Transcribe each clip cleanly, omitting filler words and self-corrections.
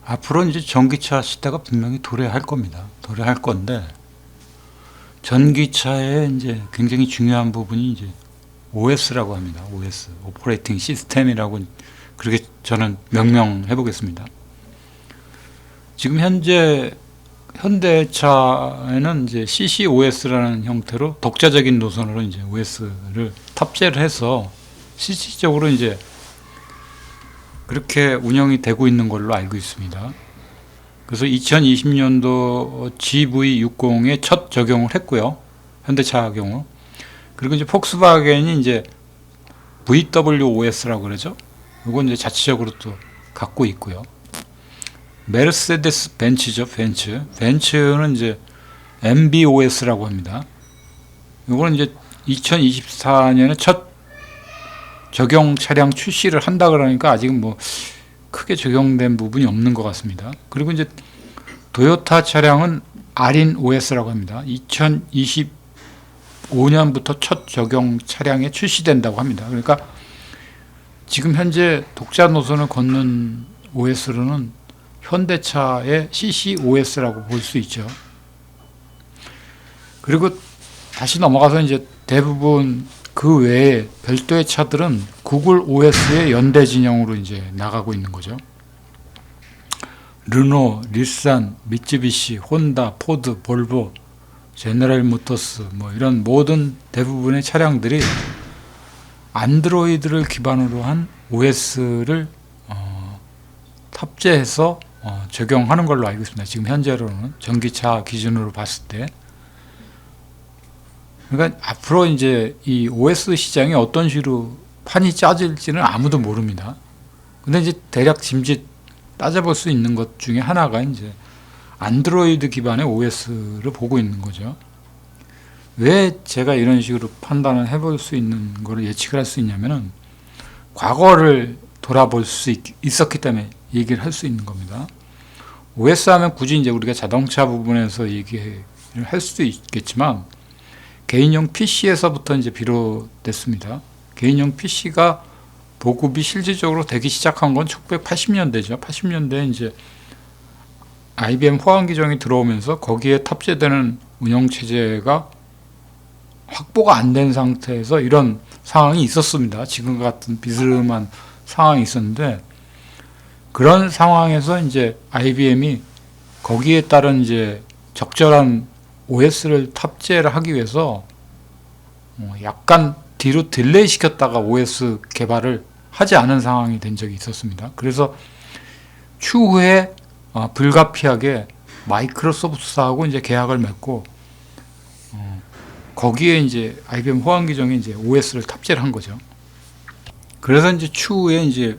앞으로 이제 전기차 시대가 분명히 도래할 겁니다. 도래할 건데, 전기차의 이제 굉장히 중요한 부분이 이제 OS라고 합니다. OS, 오퍼레이팅 시스템이라고 그렇게 저는 명명해 보겠습니다. 지금 현재 현대차에는 이제 CCOS라는 형태로 독자적인 노선으로 이제 OS를 탑재를 해서 실질적으로 이제 그렇게 운영이 되고 있는 걸로 알고 있습니다. 그래서 2020년도 GV60에 첫 적용을 했고요. 현대차 경우. 그리고 이제 폭스바겐이 이제 VWOS라고 그러죠. 이건 이제 자체적으로 또 갖고 있고요. 메르세데스 벤츠죠, 벤츠. 벤츠는 이제 MB-OS라고 합니다. 이거는 이제 2024년에 첫 적용 차량 출시를 한다 그러니까 아직은 뭐 크게 적용된 부분이 없는 것 같습니다. 그리고 이제 도요타 차량은 아린 OS라고 합니다. 2025년부터 첫 적용 차량에 출시된다고 합니다. 그러니까 지금 현재 독자 노선을 걷는 OS로는 현대차의 CCOS라고 볼 수 있죠. 그리고 다시 넘어가서 이제 대부분 그 외에 별도의 차들은 구글 OS의 연대 진영으로 이제 나가고 있는 거죠. 르노, 닛산, 미쯔비시, 혼다, 포드, 볼보, 제너럴 모터스 뭐 이런 모든 대부분의 차량들이 안드로이드를 기반으로 한 OS를 탑재해서 적용하는 걸로 알고 있습니다. 지금 현재로는 전기차 기준으로 봤을 때. 그러니까 앞으로 이제 이 OS 시장이 어떤 식으로 판이 짜질지는 아무도 모릅니다. 근데 이제 대략 짐짓 따져볼 수 있는 것 중에 하나가 이제 안드로이드 기반의 OS를 보고 있는 거죠. 왜 제가 이런 식으로 판단을 해볼 수 있는 거를 예측을 할 수 있냐면은 과거를 돌아볼 수 있었기 때문에 얘기를 할 수 있는 겁니다. OS 하면 굳이 이제 우리가 자동차 부분에서 얘기를 할 수도 있겠지만 개인용 PC에서부터 이제 비롯됐습니다. 개인용 PC가 보급이 실질적으로 되기 시작한 건 1980년대죠. 80년대에 이제 IBM 호환기종이 들어오면서 거기에 탑재되는 운영체제가 확보가 안 된 상태에서 이런 상황이 있었습니다. 지금과 같은 비스름한 상황이 있었는데 그런 상황에서 이제 IBM이 거기에 따른 이제 적절한 OS를 탑재를 하기 위해서 약간 뒤로 딜레이 시켰다가 OS 개발을 하지 않은 상황이 된 적이 있었습니다. 그래서 추후에 불가피하게 마이크로소프트하고 이제 계약을 맺고 거기에 이제 IBM 호환기종에 이제 OS를 탑재를 한 거죠. 그래서 이제 추후에 이제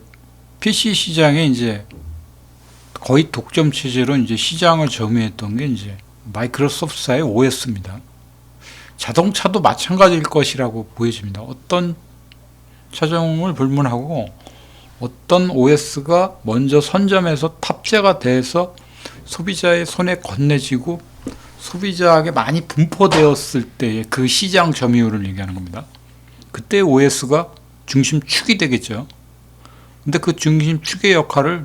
PC 시장에 이제 거의 독점 체제로 이제 시장을 점유했던 게 이제 마이크로소프트사의 OS입니다. 자동차도 마찬가지일 것이라고 보여집니다. 어떤 차종을 불문하고 어떤 OS가 먼저 선점해서 탑재가 돼서 소비자의 손에 건네지고 소비자에게 많이 분포되었을 때의 그 시장 점유율을 얘기하는 겁니다. 그때 OS가 중심축이 되겠죠. 근데 그 중심축의 역할을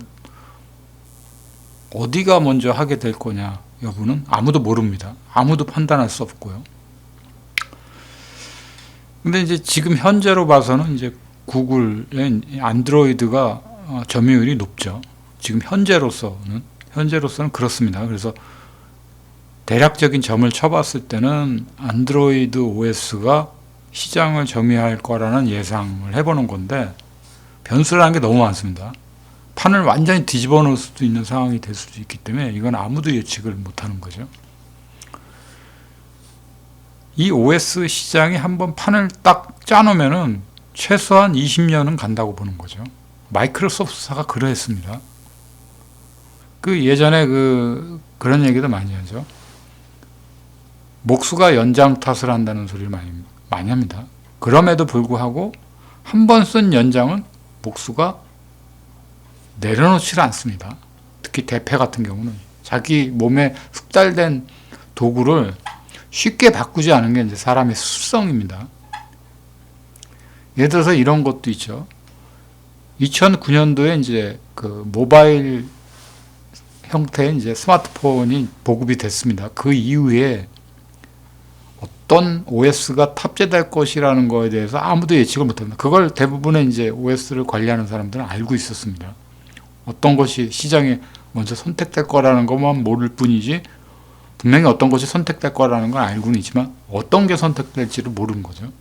어디가 먼저 하게 될 거냐 여부는 아무도 모릅니다. 아무도 판단할 수 없고요. 근데 이제 지금 현재로 봐서는 이제 구글의 안드로이드가 점유율이 높죠. 지금 현재로서는 그렇습니다. 그래서 대략적인 점을 쳐봤을 때는 안드로이드 OS가 시장을 점유할 거라는 예상을 해보는 건데 변수라는 게 너무 많습니다. 판을 완전히 뒤집어 놓을 수도 있는 상황이 될 수도 있기 때문에 이건 아무도 예측을 못하는 거죠. 이 OS 시장이 한번 판을 딱 짜놓으면은 최소한 20년은 간다고 보는 거죠. 마이크로소프트사가 그러했습니다. 그 예전에 그런 얘기도 많이 하죠. 목수가 연장 탓을 한다는 소리를 많이 합니다. 그럼에도 불구하고 한 번 쓴 연장은 목수가 내려놓지 않습니다. 특히 대패 같은 경우는 자기 몸에 숙달된 도구를 쉽게 바꾸지 않은 게 이제 사람의 습성입니다. 예를 들어서 이런 것도 있죠. 2009년도에 이제 그 모바일 형태의 이제 스마트폰이 보급이 됐습니다. 그 이후에 어떤 OS가 탑재될 것이라는 거에 대해서 아무도 예측을 못합니다. 그걸 대부분의 이제 OS를 관리하는 사람들은 알고 있었습니다. 어떤 것이 시장에 먼저 선택될 거라는 것만 모를 뿐이지 분명히 어떤 것이 선택될 거라는 건 알고는 있지만 어떤 게 선택될지를 모르는 거죠.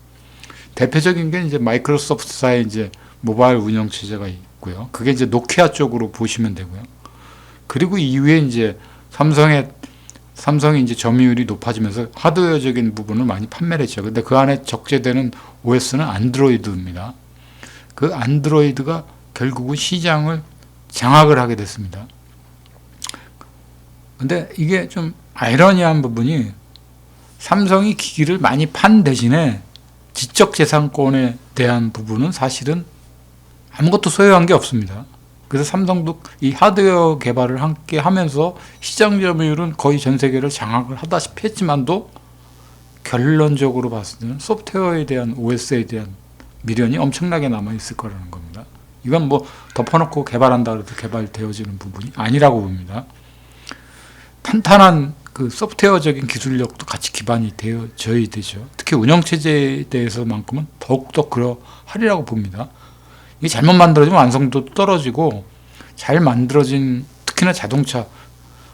대표적인 게 이제 마이크로소프트사의 이제 모바일 운영 체제가 있고요. 그게 이제 노키아 쪽으로 보시면 되고요. 그리고 이후에 이제 삼성이 이제 점유율이 높아지면서 하드웨어적인 부분을 많이 판매를 했죠. 근데 그 안에 적재되는 OS는 안드로이드입니다. 그 안드로이드가 결국은 시장을 장악을 하게 됐습니다. 근데 이게 좀 아이러니한 부분이 삼성이 기기를 많이 판 대신에 지적재산권에 대한 부분은 사실은 아무것도 소유한 게 없습니다. 그래서 삼성도 이 하드웨어 개발을 함께 하면서 시장 점유율은 거의 전 세계를 장악을 하다시피 했지만도 결론적으로 봤을 때는 소프트웨어에 대한 OS에 대한 미련이 엄청나게 남아있을 거라는 겁니다. 이건 뭐 덮어놓고 개발한다 그래도 개발되어지는 부분이 아니라고 봅니다. 탄탄한 그 소프트웨어적인 기술력도 같이 기반이 되어져야 되죠. 특히 운영체제에 대해서만큼은 더욱더 그러하리라고 봅니다. 이게 잘못 만들어지면 완성도도 떨어지고 잘 만들어진 특히나 자동차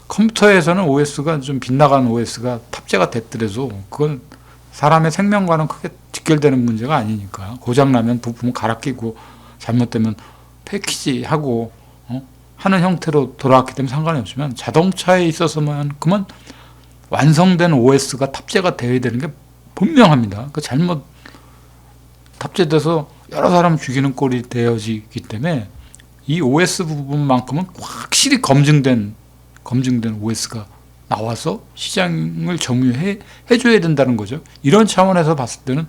컴퓨터에서는 OS가 좀 빗나간 OS가 탑재가 됐더라도 그건 사람의 생명과는 크게 직결되는 문제가 아니니까 고장나면 부품을 갈아 끼고 잘못되면 패키지하고 하는 형태로 돌아왔기 때문에 상관이 없지만 자동차에 있어서만큼은 완성된 OS가 탑재가 되어야 되는 게 분명합니다. 그 잘못 탑재돼서 여러 사람 죽이는 꼴이 되어지기 때문에 이 OS 부분만큼은 확실히 검증된 OS가 나와서 시장을 점유해줘야 된다는 거죠. 이런 차원에서 봤을 때는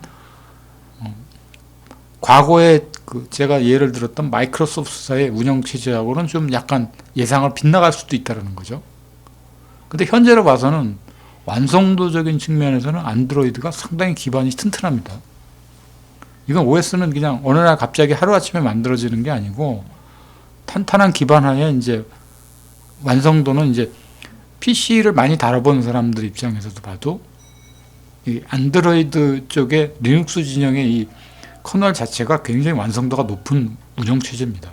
과거에 제가 예를 들었던 마이크로소프트사의 운영체제하고는 좀 약간 예상을 빗나갈 수도 있다는 거죠. 근데 현재로 봐서는 완성도적인 측면에서는 안드로이드가 상당히 기반이 튼튼합니다. 이건 OS는 그냥 어느 날 갑자기 하루아침에 만들어지는 게 아니고 탄탄한 기반 하에 이제 완성도는 이제 PC를 많이 다뤄본 사람들 입장에서도 봐도 이 안드로이드 쪽의 리눅스 진영의 이 커널 자체가 굉장히 완성도가 높은 운영체제입니다.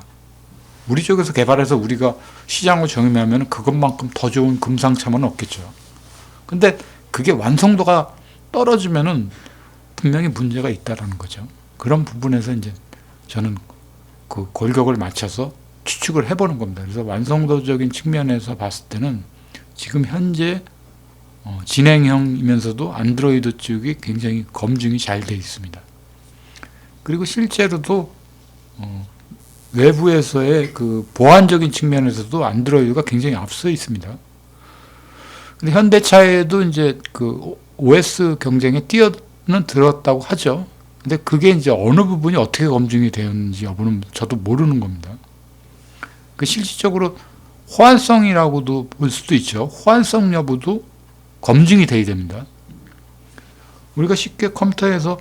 우리 쪽에서 개발해서 우리가 시장을 정의하면 그것만큼 더 좋은 금상첨화는 없겠죠. 근데 그게 완성도가 떨어지면은 분명히 문제가 있다라는 거죠. 그런 부분에서 이제 저는 그 골격을 맞춰서 추측을 해보는 겁니다. 그래서 완성도적인 측면에서 봤을 때는 지금 현재 진행형이면서도 안드로이드 쪽이 굉장히 검증이 잘 되어 있습니다. 그리고 실제로도 외부에서의 그 보안적인 측면에서도 안드로이드가 굉장히 앞서 있습니다. 근데 현대차에도 이제 그 OS 경쟁에 뛰어는 들었다고 하죠. 근데 그게 이제 어느 부분이 어떻게 검증이 되었는지 여부는 저도 모르는 겁니다. 그 실질적으로 호환성이라고도 볼 수도 있죠. 호환성 여부도 검증이 돼야 됩니다. 우리가 쉽게 컴퓨터에서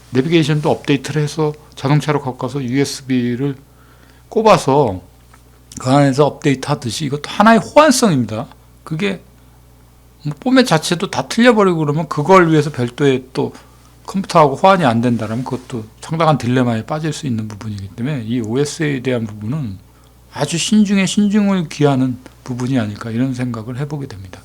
내비게이션도 업데이트를 해서 자동차로 바꿔서 USB를 꼽아서 그 안에서 업데이트 하듯이 이것도 하나의 호환성입니다. 그게 뭐 포맷 자체도 다 틀려버리고 그러면 그걸 위해서 별도의 또 컴퓨터하고 호환이 안 된다면 그것도 상당한 딜레마에 빠질 수 있는 부분이기 때문에 이 OS에 대한 부분은 아주 신중에 신중을 기하는 부분이 아닐까 이런 생각을 해보게 됩니다.